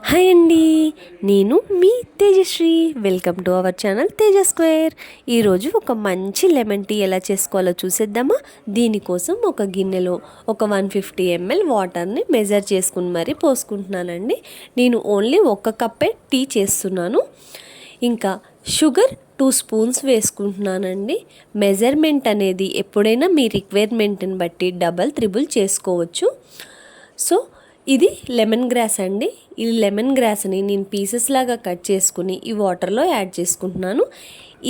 Hi అండి, నేను మీ Tejashree. Welcome to our channel Teja square. ఈరోజు ఒక మంచి లెమన్ టీ ఎలా చేసుకోవాలో చూసేద్దామా. దీనికోసం ఒక గిన్నెలో ఒక 150 ml వాటర్ని మెజర్ చేసుకుని మరీ పోసుకుంటున్నానండి. నేను ఓన్లీ ఒక కప్పే టీ చేస్తున్నాను. ఇంకా షుగర్ 2 స్పూన్స్ వేసుకుంటున్నానండి. మెజర్మెంట్ అనేది ఎప్పుడైనా మీ రిక్వైర్మెంట్ని బట్టి డబల్ త్రిబుల్ చేసుకోవచ్చు. సో ఇది లెమన్ గ్రాస్ అండి. ఈ లెమన్ గ్రాస్ని నేను పీసెస్ లాగా కట్ చేసుకుని ఈ వాటర్లో యాడ్ చేసుకుంటున్నాను.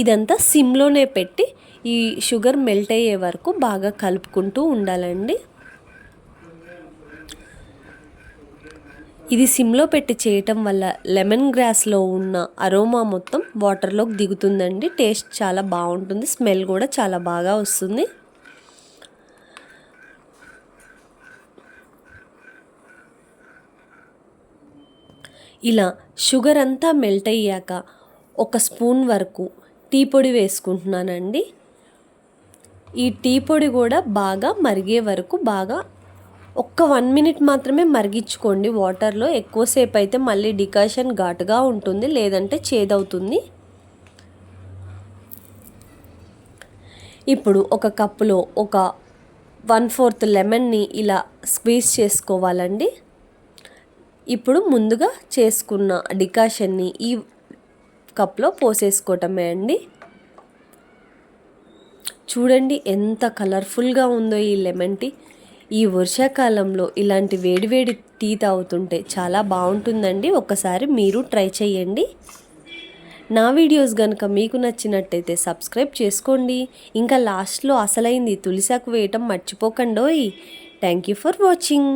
ఇదంతా సిమ్లోనే పెట్టి ఈ షుగర్ మెల్ట్ అయ్యే వరకు బాగా కలుపుకుంటూ ఉండాలండి. ఇది సిమ్లో పెట్టి చేయటం వల్ల లెమన్ గ్రాస్లో ఉన్న అరోమా మొత్తం వాటర్లోకి దిగుతుందండి. టేస్ట్ చాలా బాగుంటుంది, స్మెల్ కూడా చాలా బాగా వస్తుంది. ఇలా షుగర్ అంతా మెల్ట్ అయ్యాక ఒక స్పూన్ వరకు టీ పొడి వేసుకుంటున్నానండి. ఈ టీ పొడి కూడా బాగా మరిగే వరకు ఒక్క 1 minute మాత్రమే మరిగించుకోండి వాటర్లో. ఎక్కువసేపు అయితే మళ్ళీ డికాషన్ ఘాటుగా ఉంటుంది, లేదంటే చేదవుతుంది. ఇప్పుడు ఒక కప్పులో ఒక 1/4 లెమన్ని ఇలా స్క్వీజ్ చేసుకోవాలండి. ఇప్పుడు ముందుగా చేసుకున్న డికాషన్ని ఈ కప్లో పోసేసుకోవటమే అండి. చూడండి ఎంత కలర్ఫుల్గా ఉందో ఈ లెమన్ టీ. ఈ వర్షాకాలంలో ఇలాంటి వేడివేడి టీ తాగుతుంటే చాలా బాగుంటుందండి. ఒకసారి మీరు ట్రై చేయండి. నా వీడియోస్ కనుక మీకు నచ్చినట్టయితే సబ్స్క్రైబ్ చేసుకోండి. ఇంకా లాస్ట్లో అసలైంది తులసాకు వేయటం మర్చిపోకండోయ్. Thank you for watching.